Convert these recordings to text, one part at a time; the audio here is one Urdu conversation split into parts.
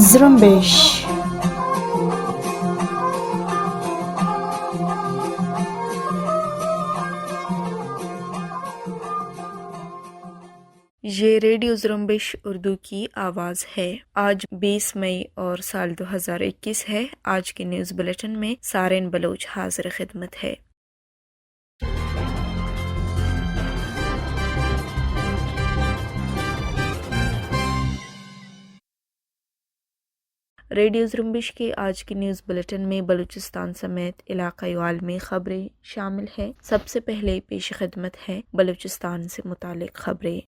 زرمبش. یہ ریڈیو زرمبش اردو کی آواز ہے۔ آج 20 مئی اور سال 2021 ہے۔ آج کے نیوز بلیٹن میں سارین بلوچ حاضر خدمت ہے۔ ریڈیو زرمبش کے آج کی نیوز بلیٹن میں بلوچستان سمیت علاقائی عالمی خبریں شامل ہیں۔ سب سے پہلے پیش خدمت ہے بلوچستان سے متعلق خبریں۔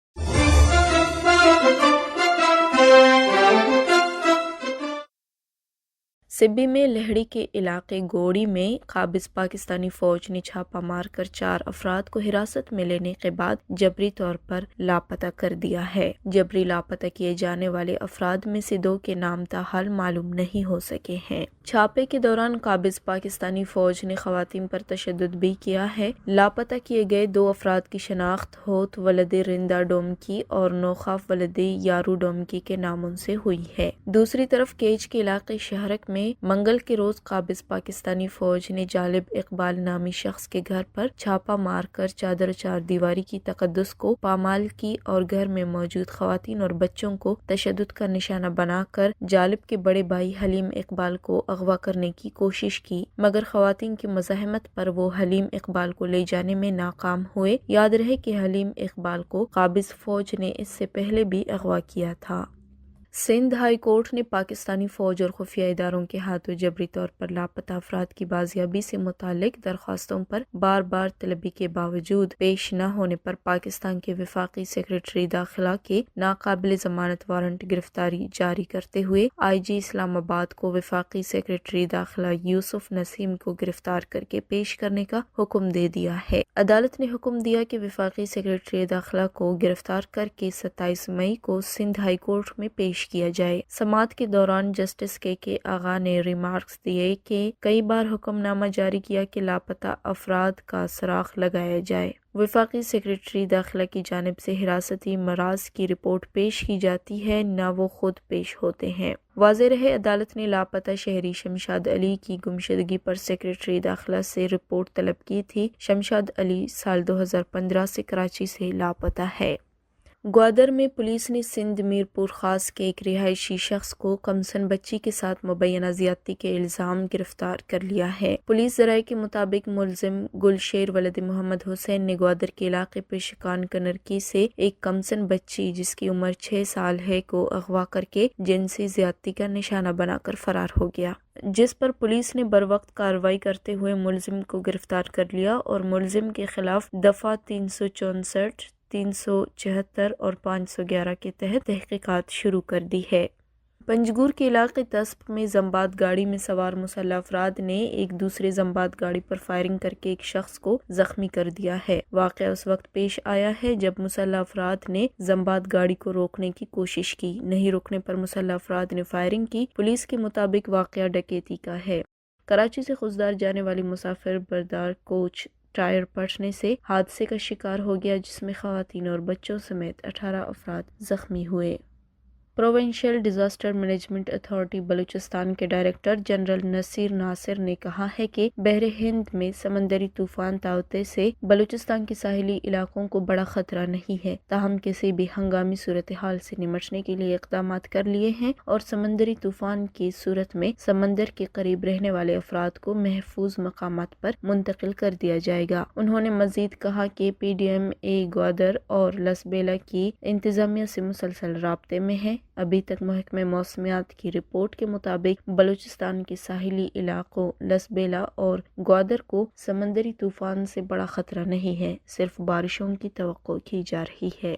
سبی میں لہڑی کے علاقے گوڑی میں قابض پاکستانی فوج نے چھاپہ مار کر 4 افراد کو حراست میں لینے کے بعد جبری طور پر لاپتہ کر دیا ہے۔ جبری لاپتہ کیے جانے والے افراد میں سے 2 کے نام تاحال معلوم نہیں ہو سکے ہیں۔ چھاپے کے دوران قابض پاکستانی فوج نے خواتین پر تشدد بھی کیا ہے۔ لاپتہ کیے گئے 2 افراد کی شناخت ہوت ولد رندہ ڈومکی اور نوخاف ولد یارو ڈومکی کے ناموں سے ہوئی ہے۔ دوسری طرف کیچ کے علاقے شہرک میں منگل کے روز قابض پاکستانی فوج نے جالب اقبال نامی شخص کے گھر پر چھاپہ مار کر چادر 4 دیواری کی تقدس کو پامال کی اور گھر میں موجود خواتین اور بچوں کو تشدد کا نشانہ بنا کر جالب کے بڑے بھائی حلیم اقبال کو اغوا کرنے کی کوشش کی، مگر خواتین کی مزاحمت پر وہ حلیم اقبال کو لے جانے میں ناکام ہوئے۔ یاد رہے کہ حلیم اقبال کو قابض فوج نے اس سے پہلے بھی اغوا کیا تھا۔ سندھ ہائی کورٹ نے پاکستانی فوج اور خفیہ اداروں کے ہاتھوں جبری طور پر لاپتہ افراد کی بازیابی سے متعلق درخواستوں پر بار بار طلبی کے باوجود پیش نہ ہونے پر پاکستان کے وفاقی سیکریٹری داخلہ کے ناقابل ضمانت وارنٹ گرفتاری جاری کرتے ہوئے آئی جی اسلام آباد کو وفاقی سیکریٹری داخلہ یوسف نسیم کو گرفتار کر کے پیش کرنے کا حکم دے دیا ہے۔ عدالت نے حکم دیا کہ وفاقی سیکریٹری داخلہ کو گرفتار کر کے 27 مئی کو سندھ ہائی کورٹ میں پیش کیا جائے۔ سماعت کے دوران جسٹس کے آغا نے ریمارکس دیے کہ کئی بار حکم نامہ جاری کیا کہ لاپتہ افراد کا سراغ لگایا جائے۔ وفاقی سیکریٹری داخلہ کی جانب سے حراستی مراز کی رپورٹ پیش کی جاتی ہے، نہ وہ خود پیش ہوتے ہیں۔ واضح رہے عدالت نے لاپتہ شہری شمشاد علی کی گمشدگی پر سیکریٹری داخلہ سے رپورٹ طلب کی تھی۔ شمشاد علی سال 2015 سے کراچی سے لاپتہ ہے۔ گوادر میں پولیس نے سندھ میرپور خاص کے ایک رہائشی شخص کو کمسن بچی کے ساتھ مبینہ زیادتی کے الزام گرفتار کر لیا ہے۔ پولیس ذرائع کے مطابق ملزم گلشیر ولد محمد حسین نے گوادر کے علاقے پشکان کنرکی سے ایک کمسن بچی جس کی عمر 6 سال ہے کو اغوا کر کے جنسی زیادتی کا نشانہ بنا کر فرار ہو گیا، جس پر پولیس نے بروقت کارروائی کرتے ہوئے ملزم کو گرفتار کر لیا اور ملزم کے خلاف دفعہ 364 376 اور 511 کے تحت تحقیقات شروع کر دی ہے۔ پنجگور کے علاقے تسپ میں زمباد گاڑی میں سوار مسلح افراد نے ایک دوسرے زمباد گاڑی پر فائرنگ کر کے ایک شخص کو زخمی کر دیا ہے۔ واقعہ اس وقت پیش آیا ہے جب مسلح افراد نے زمباد گاڑی کو روکنے کی کوشش کی، نہیں روکنے پر مسلح افراد نے فائرنگ کی۔ پولیس کے مطابق واقعہ ڈکیتی کا ہے۔ کراچی سے خوزدار جانے والی مسافر بردار کوچ ٹائر پھٹنے سے حادثے کا شکار ہو گیا، جس میں خواتین اور بچوں سمیت 18 افراد زخمی ہوئے۔ Provincial disaster management authority Balochistan کے ڈائریکٹر جنرل نصیر ناصر نے کہا ہے کہ بحر ہند میں سمندری طوفان تاؤتے سے بلوچستان کے ساحلی علاقوں کو بڑا خطرہ نہیں ہے، تاہم کسی بھی ہنگامی صورتحال سے نمٹنے کے لیے اقدامات کر لیے ہیں اور سمندری طوفان کی صورت میں سمندر کے قریب رہنے والے افراد کو محفوظ مقامات پر منتقل کر دیا جائے گا۔ انہوں نے مزید کہا کہ پی ڈی ایم اے گوادر اور لسبیلا کی انتظامیہ سے مسلسل رابطے میں ہے۔ ابھی تک محکمہ موسمیات کی رپورٹ کے مطابق بلوچستان کے ساحلی علاقوں لسبیلا اور گوادر کو سمندری طوفان سے بڑا خطرہ نہیں ہے، صرف بارشوں کی توقع کی جا رہی ہے۔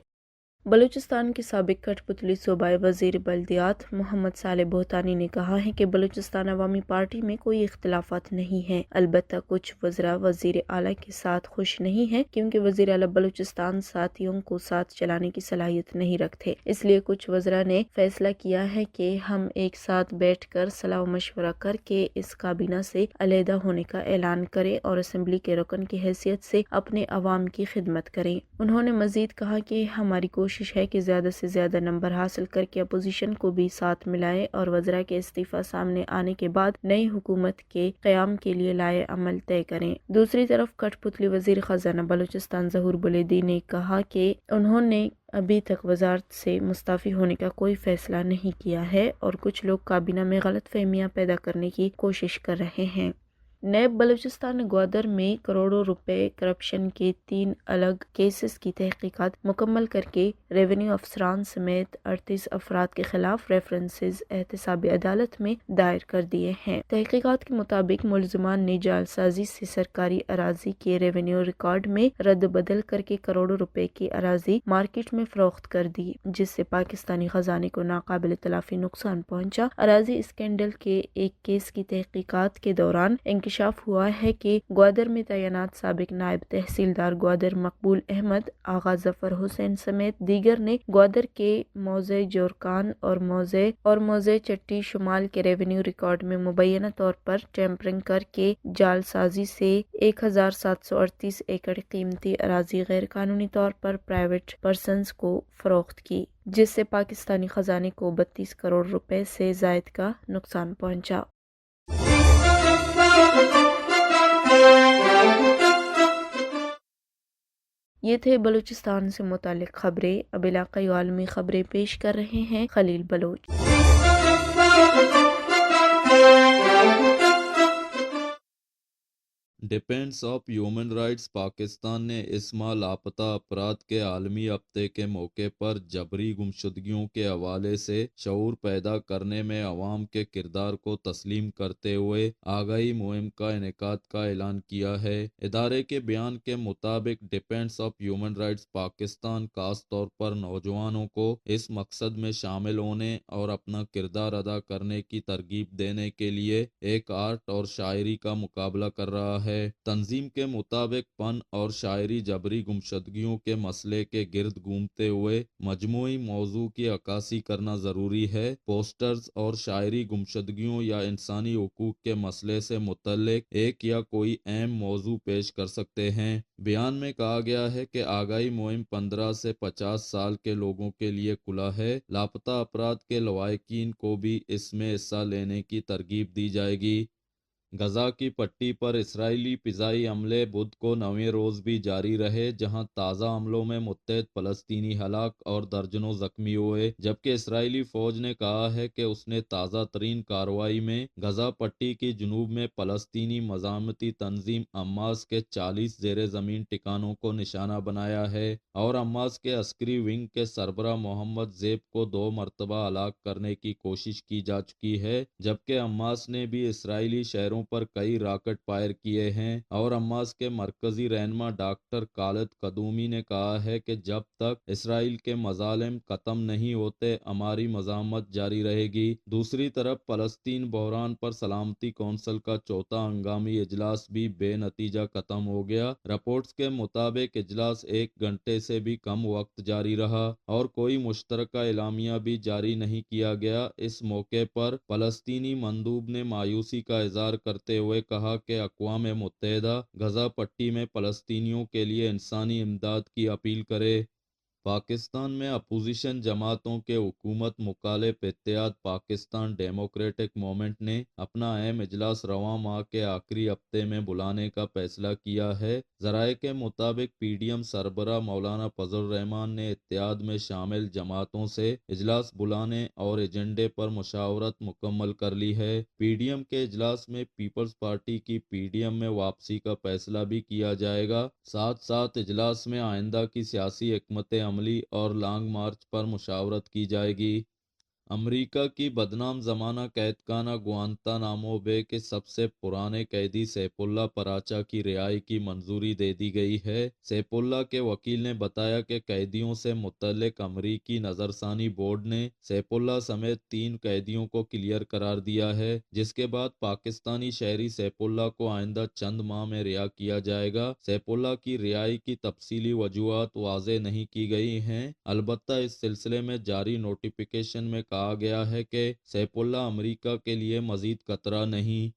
بلوچستان کے سابق کٹھ پتلی صوبائی وزیر بلدیات محمد صالح بہتانی نے کہا ہے کہ بلوچستان عوامی پارٹی میں کوئی اختلافات نہیں ہیں، البتہ کچھ وزراء وزیر اعلیٰ کے ساتھ خوش نہیں ہیں کیونکہ وزیر اعلیٰ بلوچستان ساتھیوں کو ساتھ چلانے کی صلاحیت نہیں رکھتے۔ اس لیے کچھ وزراء نے فیصلہ کیا ہے کہ ہم ایک ساتھ بیٹھ کر صلاح و مشورہ کر کے اس کابینہ سے علیحدہ ہونے کا اعلان کریں اور اسمبلی کے رکن کی حیثیت سے اپنے عوام کی خدمت کریں۔ انہوں نے مزید کہا کہ ہماری کوشش ہے کہ زیادہ سے زیادہ نمبر حاصل کر کے اپوزیشن کو بھی ساتھ ملائیں اور وزراء کے استعفیٰ سامنے آنے کے بعد نئی حکومت کے قیام کے لیے لائحہ عمل طے کریں۔ دوسری طرف کٹھ پتلی وزیر خزانہ بلوچستان ظہور بلیدی نے کہا کہ انہوں نے ابھی تک وزارت سے مستعفی ہونے کا کوئی فیصلہ نہیں کیا ہے اور کچھ لوگ کابینہ میں غلط فہمیاں پیدا کرنے کی کوشش کر رہے ہیں۔ نیب بلوچستان نے گوادر میں کروڑوں روپے کرپشن کے 3 الگ کیسز کی تحقیقات مکمل کر کے ریونیو افسران سمیت 38 افراد کے خلاف ریفرنسز احتسابی عدالت میں دائر کر دیے ہیں۔ تحقیقات کے مطابق ملزمان نے جعلسازی سے سرکاری اراضی کے ریونیو ریکارڈ میں رد بدل کر کے کروڑوں روپے کی اراضی مارکیٹ میں فروخت کر دی، جس سے پاکستانی خزانے کو ناقابل تلافی نقصان پہنچا۔ اراضی اسکینڈل کے ایک کیس کی تحقیقات کے دوران انکشاف ہوا ہے کہ گوادر میں تعینات سابق نائب تحصیلدار گوادر مقبول احمد، آغا ظفر حسین سمیت دیگر نے گوادر کے موضع جورکان اور موضع چٹی شمال کے ریونیو ریکارڈ میں مبینہ طور پر ٹیمپرنگ کر کے جعلسازی سے 1738 ایکڑ قیمتی اراضی غیر قانونی طور پر پرائیویٹ پرسنز کو فروخت کی، جس سے پاکستانی خزانے کو 32 کروڑ روپے سے زائد کا نقصان پہنچا۔ یہ تھے بلوچستان سے متعلق خبریں۔ اب علاقائی و عالمی خبریں پیش کر رہے ہیں Khalil Baloch. Defence of human rights Pakistan نے اس ماہ لاپتہ افراد کے عالمی ہفتے کے موقع پر جبری گمشدگیوں کے حوالے سے شعور پیدا کرنے میں عوام کے کردار کو تسلیم کرتے ہوئے آگاہی مہم کا انعقاد کا اعلان کیا ہے۔ ادارے کے بیان کے مطابق defence of human rights Pakistan خاص طور پر نوجوانوں کو اس مقصد میں شامل ہونے اور اپنا کردار ادا کرنے کی ترغیب دینے کے لیے ایک آرٹ اور شاعری کا مقابلہ کر رہا ہے۔ تنظیم کے مطابق فن اور شاعری جبری گمشدگیوں کے مسئلے کے گرد گھومتے ہوئے مجموعی موضوع کی عکاسی کرنا ضروری ہے۔ پوسٹرز اور شاعری گمشدگیوں یا انسانی حقوق کے مسئلے سے متعلق ایک یا کوئی اہم موضوع پیش کر سکتے ہیں۔ بیان میں کہا گیا ہے کہ آگاہی مہم 15 سے 50 سال کے لوگوں کے لیے کھلا ہے۔ لاپتہ افراد کے لواحقین کو بھی اس میں حصہ لینے کی ترغیب دی جائے گی۔ غزہ کی پٹی پر اسرائیلی فضائی حملے بدھ کو 9ویں روز بھی جاری رہے، جہاں تازہ حملوں میں متعدد فلسطینی ہلاک اور درجنوں زخمی ہوئے، جبکہ اسرائیلی فوج نے کہا ہے کہ اس نے تازہ ترین کارروائی میں غزہ پٹی کی جنوب میں فلسطینی مزاحمتی تنظیم حماس کے 40 زیر زمین ٹھکانوں کو نشانہ بنایا ہے اور حماس کے عسکری ونگ کے سربراہ محمد زیب کو 2 مرتبہ ہلاک کرنے کی کوشش کی جا چکی ہے، جبکہ حماس نے بھی اسرائیلی شہروں پر کئی راکٹ فائر کیے ہیں، اور حماس کے مرکزی رہنما ڈاکٹر خالد قدومی نے کہا ہے کہ جب تک اسرائیل کے مظالم ختم نہیں ہوتے ہماری مزاحمت جاری رہے گی۔ دوسری طرف فلسطین بحران پر سلامتی کونسل کا چوتھا ہنگامی اجلاس بھی بے نتیجہ ختم ہو گیا۔ رپورٹس کے مطابق اجلاس 1 گھنٹے سے بھی کم وقت جاری رہا اور کوئی مشترکہ اعلامیہ بھی جاری نہیں کیا گیا۔ اس موقع پر فلسطینی مندوب نے مایوسی کا اظہار کرتے ہوئے کہا کہ اقوام متحدہ غزہ پٹی میں فلسطینیوں کے لیے انسانی امداد کی اپیل کرے۔ پاکستان میں اپوزیشن جماعتوں کے حکومت مخالف اتحاد پاکستان ڈیموکریٹک موومنٹ نے اپنا اہم اجلاس رواں ماہ کے آخری ہفتے میں بلانے کا فیصلہ کیا ہے۔ ذرائع کے مطابق پی ڈی ایم سربراہ مولانا فضل الرحمان نے اتحاد میں شامل جماعتوں سے اجلاس بلانے اور ایجنڈے پر مشاورت مکمل کر لی ہے۔ پی ڈی ایم کے اجلاس میں پیپلز پارٹی کی پی ڈی ایم میں واپسی کا فیصلہ بھی کیا جائے گا۔ ساتھ ساتھ اجلاس میں آئندہ کی سیاسی حکمت عملی اور لانگ مارچ پر مشاورت کی جائے گی۔ امریکہ کی بدنام زمانہ قید خانہ گوانتانامو بے کے سب سے پرانے قیدی سیف اللہ پراچا کی رہائی کی منظوری دے دی گئی ہے۔ سیف اللہ کے وکیل نے بتایا کہ قیدیوں سے متعلق امریکی نظرثانی بورڈ نے سیف اللہ سمیت 3 قیدیوں کو کلیئر قرار دیا ہے، جس کے بعد پاکستانی شہری سیف اللہ کو آئندہ چند ماہ میں رہا کیا جائے گا۔ سیف اللہ کی رہائی کی تفصیلی وجوہات واضح نہیں کی گئی ہیں، البتہ اس سلسلے میں جاری نوٹیفیکیشن میں کہا گیا ہے کہ سیف اللہ امریکہ کے لیے مزید خطرہ نہیں۔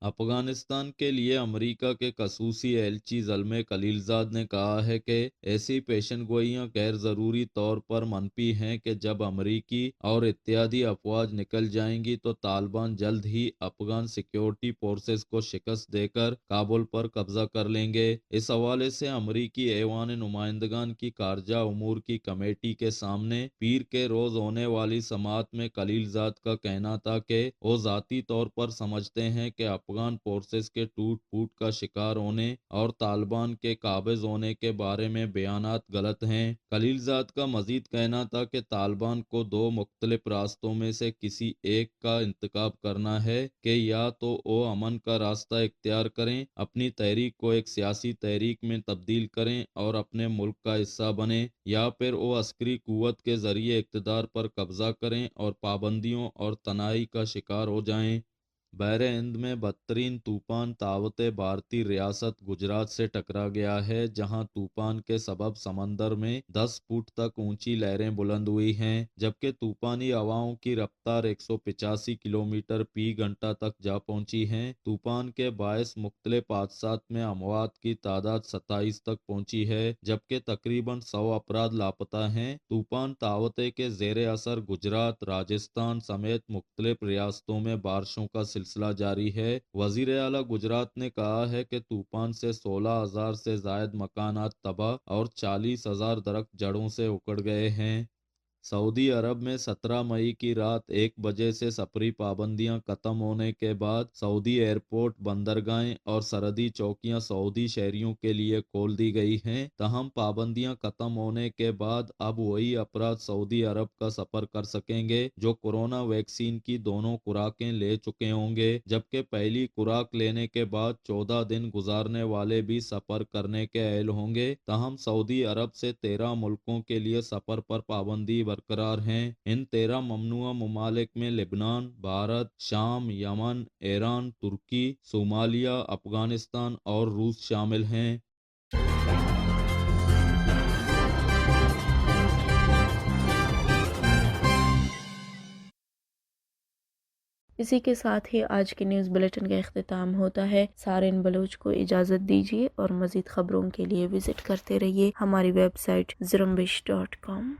افغانستان کے لیے امریکہ کے خصوصی ایلچی زلمے خلیلزاد نے کہا ہے کہ ایسی پیشن گوئیاں غیر ضروری طور پر منفی ہیں کہ جب امریکی اور اتحادی افواج نکل جائیں گی تو طالبان جلد ہی افغان سیکیورٹی فورسز کو شکست دے کر کابل پر قبضہ کر لیں گے۔ اس حوالے سے امریکی ایوان نمائندگان کی خارجہ امور کی کمیٹی کے سامنے پیر کے روز ہونے والی سماعت میں خلیلزاد کا کہنا تھا کہ وہ ذاتی طور پر سمجھتے ہیں کہ افغان فورسز کے ٹوٹ پھوٹ کا شکار ہونے اور طالبان کے قابض ہونے کے بارے میں بیانات غلط ہیں۔ خلیلزاد کا مزید کہنا تھا کہ طالبان کو 2 مختلف راستوں میں سے کسی ایک کا انتخاب کرنا ہے کہ یا تو وہ امن کا راستہ اختیار کریں، اپنی تحریک کو ایک سیاسی تحریک میں تبدیل کریں اور اپنے ملک کا حصہ بنیں، یا پھر وہ عسکری قوت کے ذریعے اقتدار پر قبضہ کریں اور پابندیوں اور تنہائی کا شکار ہو جائیں۔ بحر ہند میں بدترین طوفان تاوت بھارتی ریاست گجرات سے ٹکرا گیا ہے، جہاں طوفان کے سبب سمندر میں 10 فٹ تک اونچی لہریں بلند ہوئی ہیں، جبکہ طوفانی ہواؤں کی رفتار 185 کلومیٹر فی گھنٹہ تک جا پہنچی ہے۔ طوفان کے باعث مختلف حادثات میں اموات کی تعداد 27 تک پہنچی ہے، جبکہ تقریباً 100 افراد لاپتہ ہیں۔ طوفان تاوتے کے زیر اثر گجرات، راجستھان سمیت مختلف ریاستوں میں بارشوں کا سلسلہ جاری ہے۔ وزیر اعلیٰ گجرات نے کہا ہے کہ طوفان سے 16,000 سے زائد مکانات تباہ اور 40,000 درخت جڑوں سے اکھڑ گئے ہیں۔ سعودی عرب میں 17 مئی کی رات 1 بجے سے سفری پابندیاں ختم ہونے کے بعد سعودی ایئرپورٹ، بندرگاہیں اور سرحدی چوکیاں سعودی شہریوں کے لیے کھول دی گئی ہیں۔ تاہم پابندیاں ختم ہونے کے بعد اب وہی افراد سعودی عرب کا سفر کر سکیں گے جو کورونا ویکسین کی دونوں خوراکیں لے چکے ہوں گے، جبکہ پہلی خوراک لینے کے بعد 14 دن گزارنے والے بھی سفر کرنے کے اہل ہوں گے۔ تاہم سعودی عرب سے 13 ملکوں کے لیے سفر پر پابندی برقرار ہیں۔ ان 13 ممنوعہ ممالک میں لبنان، بھارت، شام، یمن، ایران، ترکی، صومالیہ، افغانستان اور روس شامل ہیں۔ اسی کے ساتھ ہی آج کے نیوز بلیٹن کا اختتام ہوتا ہے۔ سارن بلوچ کو اجازت دیجیے اور مزید خبروں کے لیے وزٹ کرتے رہیے ہماری ویب سائٹ زرمبش.com۔